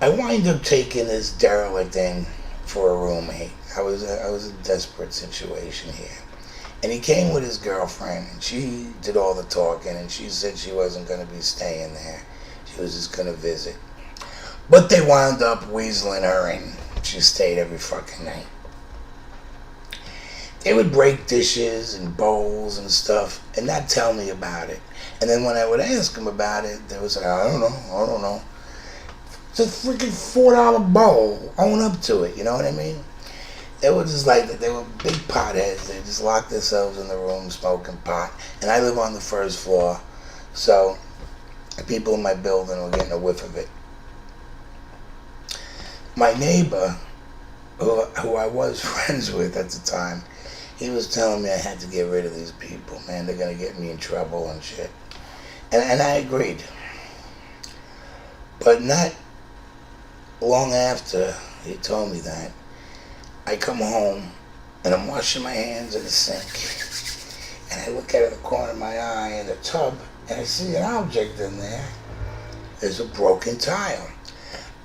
I wind up taking this derelict in for a roommate. I was a desperate situation here. And he came with his girlfriend, and she did all the talking, and she said she wasn't going to be staying there. She was just going to visit. But they wound up weaseling her in. She stayed every fucking night. They would break dishes and bowls and stuff and not tell me about it. And then when I would ask them about it, they would say, I don't know. It's a freaking $4 bowl. Own up to it, you know what I mean? They were just like, they were big potheads. They just locked themselves in the room smoking pot. And I live on the first floor, so the people in my building were getting a whiff of it. My neighbor, who I was friends with at the time, he was telling me I had to get rid of these people, man. They're going to get me in trouble and shit. And I agreed. But not long after he told me that, I come home and I'm washing my hands in the sink. And I look out of the corner of my eye in the tub and I see an object in there. There's a broken tile.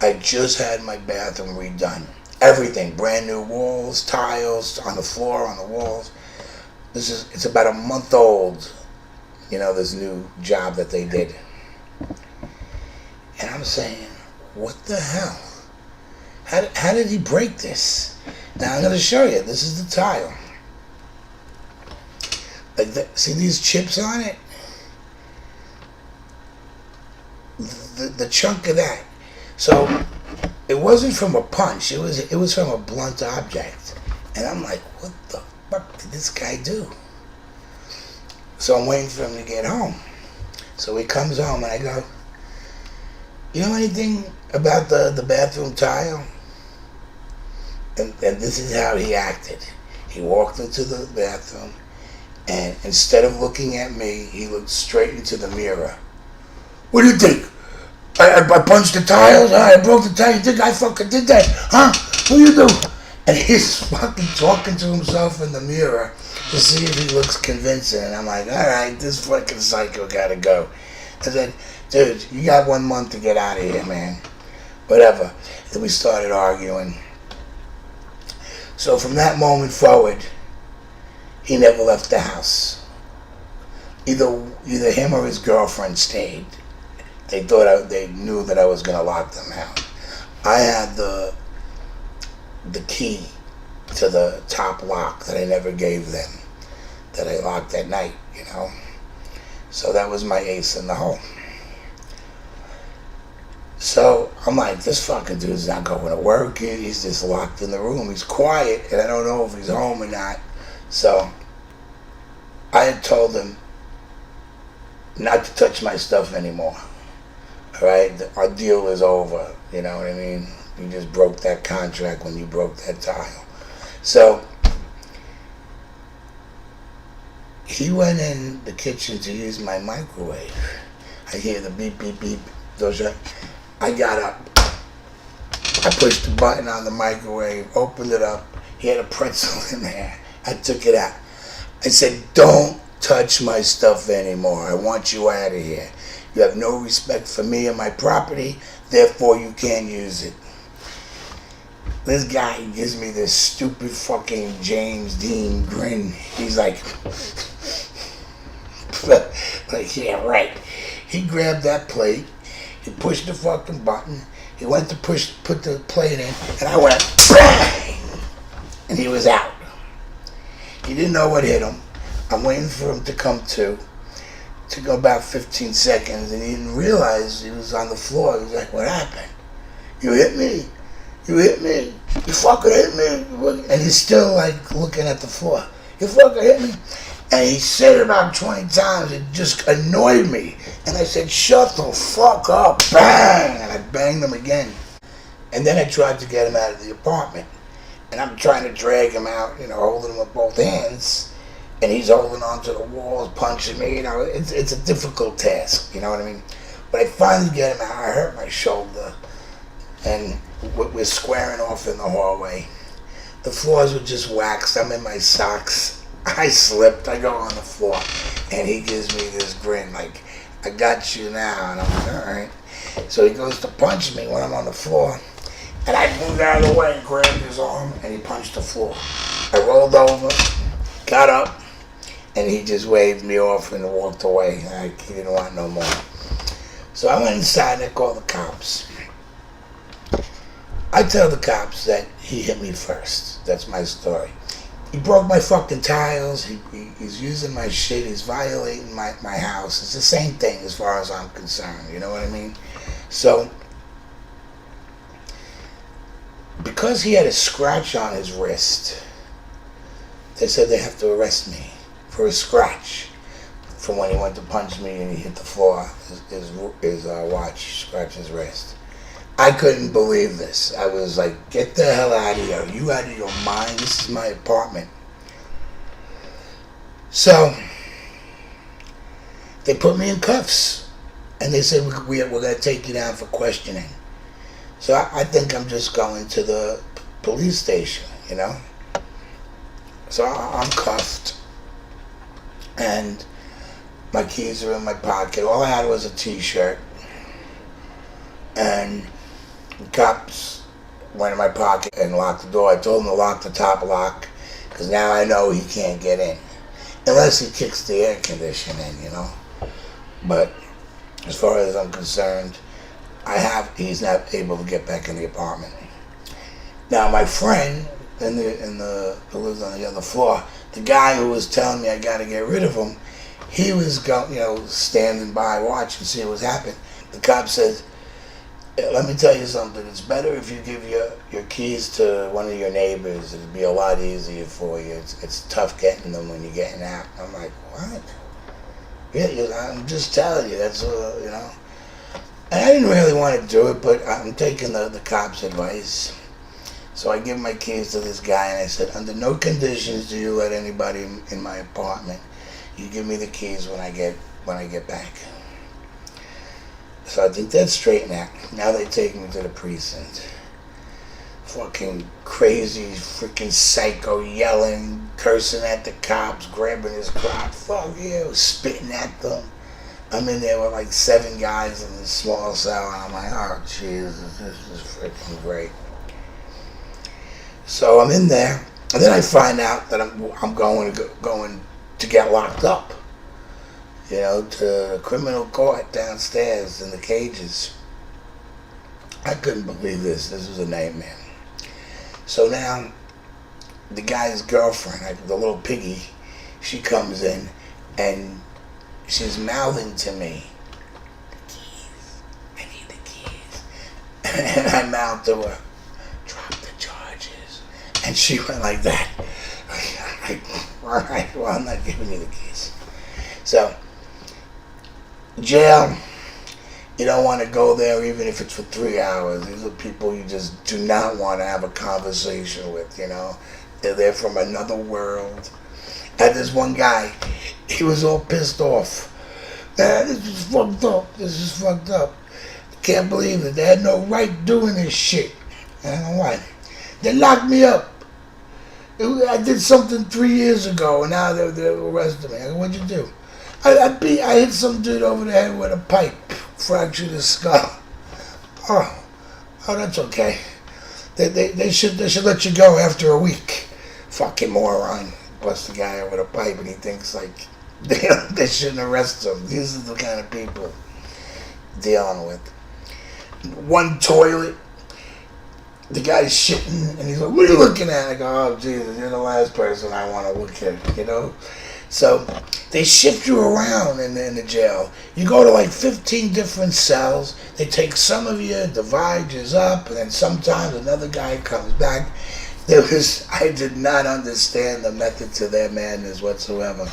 I just had my bathroom redone. Everything, brand new walls, tiles on the floor, on the walls. It's about a month old, you know, this new job that they did. And I'm saying, what the hell? How did he break this? Now I'm going to show you. This is the tile. Like see these chips on it? The chunk of that. So it wasn't from a punch. It was from a blunt object. And I'm like, what the fuck did this guy do? So I'm waiting for him to get home. So he comes home and I go, you know anything about the bathroom tile? And this is how he acted. He walked into the bathroom, and instead of looking at me, he looked straight into the mirror. What do you think? I punched the tiles? I broke the tile? You think I fucking did that? Huh? What do you do? And he's fucking talking to himself in the mirror to see if he looks convincing. And I'm like, alright, this fucking psycho gotta go. I said, dude, you got 1 month to get out of here, man. Whatever. Then we started arguing. So from that moment forward, he never left the house. Either him or his girlfriend stayed. They knew that I was gonna lock them out. I had the key to the top lock that I never gave them, that I locked at night, you know. So that was my ace in the hole. So I'm like, this fucking dude's not going to work. He's just locked in the room. He's quiet, and I don't know if he's home or not. So I had told him not to touch my stuff anymore. All right, our deal is over. You know what I mean? You just broke that contract when you broke that tile. So he went in the kitchen to use my microwave. I hear the beep, beep, beep. I got up. I pushed the button on the microwave, opened it up. He had a pretzel in there. I took it out. I said, don't touch my stuff anymore. I want you out of here. You have no respect for me and my property, therefore you can't use it. This guy gives me this stupid fucking James Dean grin. He's like, yeah, right. He grabbed that plate. He pushed the fucking button. He went to put the plate in, and I went, bang! And he was out. He didn't know what hit him. I'm waiting for him to come to. Took about 15 seconds, and he didn't realize he was on the floor. He was like, what happened? You hit me. You hit me. You fucking hit me. And he's still like looking at the floor. You fucking hit me. And he said it about 20 times. It just annoyed me. And I said, shut the fuck up. Bang! And I banged him again. And then I tried to get him out of the apartment. And I'm trying to drag him out, you know, holding him with both hands. And he's holding onto the walls, punching me. You know, it's a difficult task. You know what I mean? But I finally get him out. I hurt my shoulder. And we're squaring off in the hallway. The floors were just waxed. I'm in my socks. I slipped. I go on the floor. And he gives me this grin like, I got you now. And I'm like, all right. So he goes to punch me when I'm on the floor. And I moved out of the way and grabbed his arm, and he punched the floor. I rolled over, got up, and he just waved me off and walked away. He didn't want no more. So I went inside and I called the cops. I tell the cops that he hit me first. That's my story. He broke my fucking tiles. He's using my shit. He's violating my house. It's the same thing as far as I'm concerned. You know what I mean? So, because he had a scratch on his wrist, they said they have to arrest me for a scratch from when he went to punch me and he hit the floor. His watch scratched his wrist. I couldn't believe this. I was like, get the hell out of here. Are you out of your mind? This is my apartment. So, they put me in cuffs. And they said, we're going to take you down for questioning. So I think I'm just going to the police station, you know. So I'm cuffed. And my keys are in my pocket. All I had was a t-shirt. And the cops went in my pocket and locked the door. I told him to lock the top lock, because now I know he can't get in. Unless he kicks the air conditioning, you know. But as far as I'm concerned, he's not able to get back in the apartment. Now my friend who lives on the other floor, the guy who was telling me I got to get rid of him, he was standing by watching, see what was happening. The cop says, let me tell you something, it's better if you give your keys to one of your neighbors. It'll be a lot easier for you. It's tough getting them when you're getting out. I'm like, what? Yeah, I'm just telling you, that's, you know. And I didn't really want to do it, but I'm taking the cop's advice. So I give my keys to this guy, and I said, under no conditions do you let anybody in my apartment. You give me the keys when I get back. So I think that's straight now. Now they take me to the precinct. Fucking crazy, freaking psycho, yelling, cursing at the cops, grabbing his crotch, fuck you, spitting at them. I'm in there with like 7 guys in this small cell, and I'm like, oh Jesus, this is freaking great. So I'm in there, and then I find out that I'm going to get locked up. You know, to criminal court downstairs in the cages. I couldn't believe this. This was a nightmare. So now, the guy's girlfriend, the little piggy, she comes in and she's mouthing to me, the keys, I need the keys. And I mouthed to her, drop the charges. And she went like that. All right, well, I'm not giving you the keys. So, jail, you don't want to go there even if it's for 3 hours. These are people you just do not want to have a conversation with, you know. They're there from another world. And this one guy, he was all pissed off. Man, this is fucked up. This is fucked up. Can't believe it. They had no right doing this shit. I don't know why. They locked me up. I did something 3 years ago, and now they're arresting me. I go, what'd you do? I hit some dude over the head with a pipe, fractured his skull. Oh, that's okay. They should let you go after a week. Fucking moron. Bust the guy over the pipe, and he thinks like they shouldn't arrest him. These are the kind of people dealing with. One toilet, the guy's shitting, and he's like, what are you looking at? I go, oh Jesus, you're the last person I want to look at, you know. So they shift you around in the jail. You go to like 15 different cells. They take some of you, divide you up, and then sometimes another guy comes back. I did not understand the method to their madness whatsoever.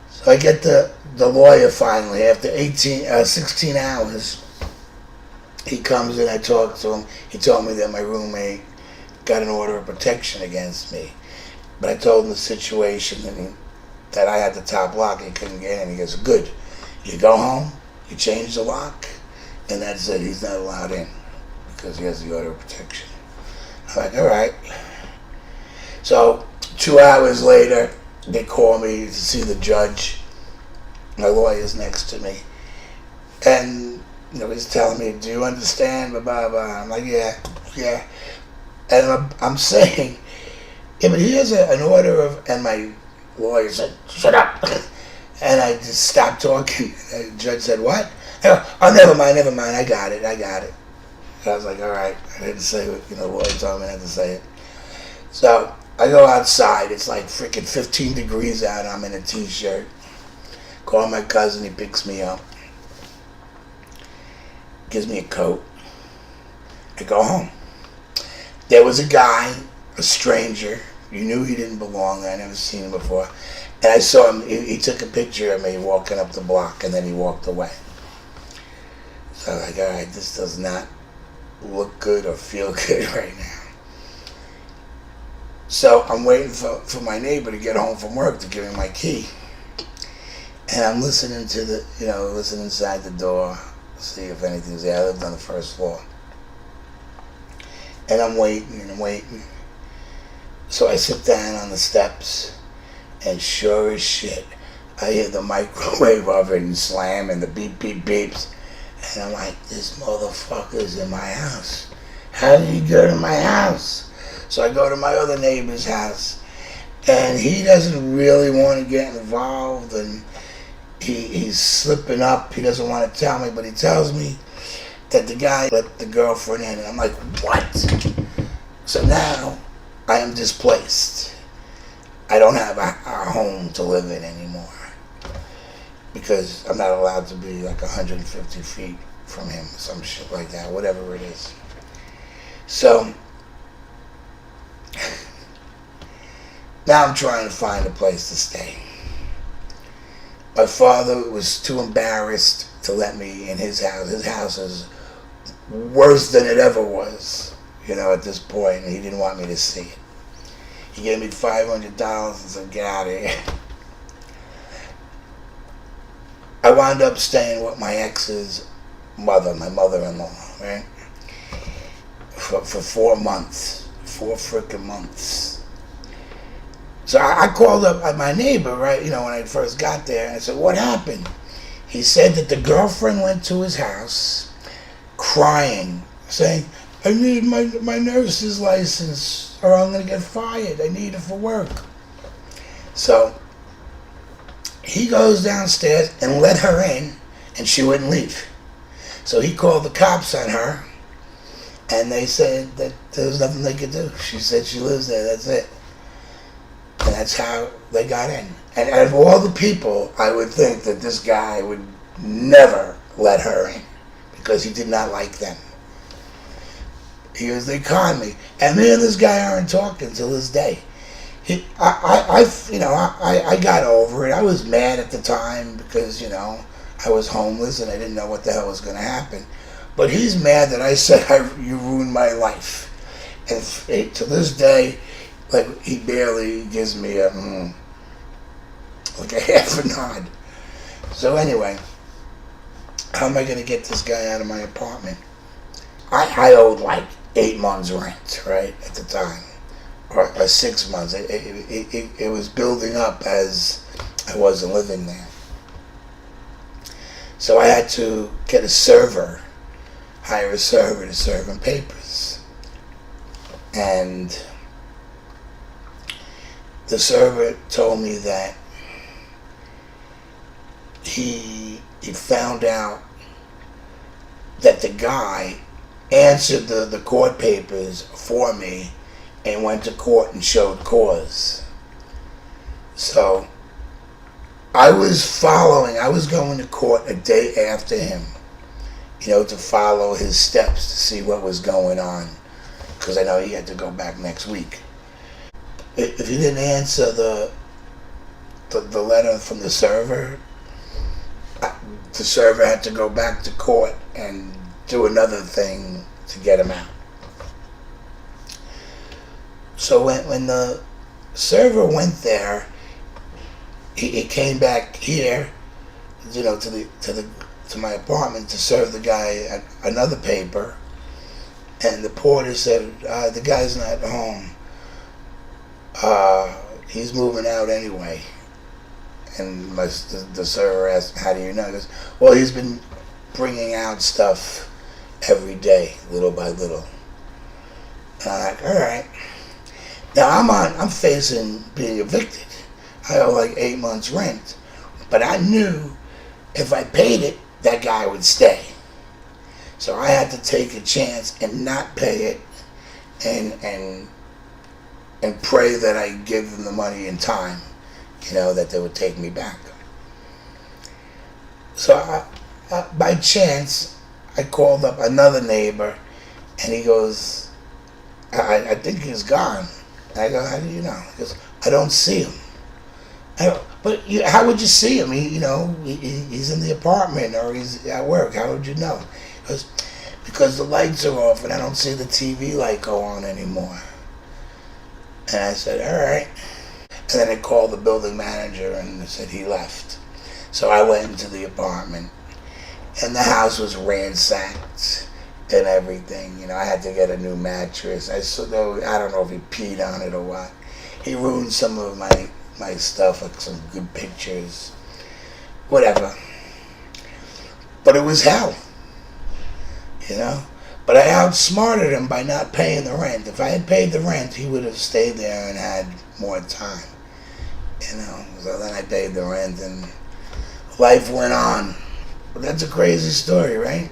So I get the lawyer finally after 16 hours. He comes in, I talk to him. He told me that my roommate got an order of protection against me. But I told him the situation and that I had the top lock and he couldn't get in. He goes, good. You go home, you change the lock, and that's it. He's not allowed in because he has the order of protection. I'm like, all right. So 2 hours later, they call me to see the judge. My lawyer's next to me. And he's telling me, do you understand? Blah, blah, blah. I'm like, yeah, yeah. And I'm saying, yeah, but here's an order of, and my lawyer said, shut up. And I just stopped talking. And the judge said, what? I go, oh, never mind, I got it. And I was like, all right. I didn't say what, the lawyer told me not to say it. So I go outside. It's like freaking 15 degrees out. I'm in a t-shirt. Call my cousin. He picks me up. Gives me a coat. I go home. There was a guy, a stranger. You knew he didn't belong there. I never seen him before. And I saw him. He took a picture of me walking up the block, and then he walked away. So I was like, all right, this does not look good or feel good right now. So I'm waiting for my neighbor to get home from work to give me my key. And I'm listening to listen inside the door, see if anything's there. I lived on the first floor. And I'm waiting. So I sit down on the steps, and sure as shit, I hear the microwave oven slam and the beep, beep, beeps. And I'm like, this motherfucker's in my house. How did he go to my house? So I go to my other neighbor's house, and he doesn't really want to get involved, and he's slipping up. He doesn't want to tell me, but he tells me that the guy let the girlfriend in, and I'm like, what? So now I am displaced. I don't have a home to live in anymore because I'm not allowed to be like 150 feet from him, some shit like that, whatever it is. So now I'm trying to find a place to stay. My father was too embarrassed to let me in his house. His house is worse than it ever was, at this point, and he didn't want me to see it. He gave me $500 and said, get out of here. I wound up staying with my ex's mother, my mother-in-law, right? For 4 months. 4 freaking months. So I called up my neighbor, right, when I first got there, and I said, what happened? He said that the girlfriend went to his house crying, saying, I need my nurse's license or I'm going to get fired. I need it for work. So he goes downstairs and let her in, and she wouldn't leave. So he called the cops on her, and they said that there was nothing they could do. She said she lives there, that's it. And that's how they got in. And out of all the people, I would think that this guy would never let her in because he did not like them. He was, they conned me. And me and this guy aren't talking till this day. I got over it. I was mad at the time because, I was homeless and I didn't know what the hell was going to happen. But he's mad that I said you ruined my life. And to this day, like, he barely gives me a half a nod. So anyway, how am I going to get this guy out of my apartment? I owed like 8 months rent, right, at the time. Or 6 months. It was building up as I wasn't living there. So I had to get a server, hire a server to serve him papers. And the server told me that he found out that the guy answered the court papers for me and went to court and showed cause. So I was going to court a day after him, to follow his steps to see what was going on, because I know he had to go back next week. If he didn't answer the letter from the server had to go back to court and do another thing to get him out. So when the server went there, he came back here, to my apartment to serve the guy another paper, and the porter said, the guy's not home. He's moving out anyway. And the server asked, how do you know? He goes, well, he's been bringing out stuff every day, little by little. And I'm like, all right. Now I'm facing being evicted. I owe like 8 months rent, but I knew if I paid it, that guy would stay. So I had to take a chance and not pay it, and pray that I give them the money in time, that they would take me back. So by chance, I called up another neighbor, and he goes, I think he's gone. I go, how do you know? He goes, I don't see him. I go, but how would you see him? He's in the apartment or he's at work. How would you know? He goes, because the lights are off and I don't see the TV light go on anymore. And I said, all right. And then I called the building manager and they said he left. So I went into the apartment and the house was ransacked and everything. I had to get a new mattress. I don't know if he peed on it or what. He ruined some of my stuff, like some good pictures, whatever. But it was hell, But I outsmarted him by not paying the rent. If I had paid the rent, he would have stayed there and had more time, So then I paid the rent and life went on. But that's a crazy story, right?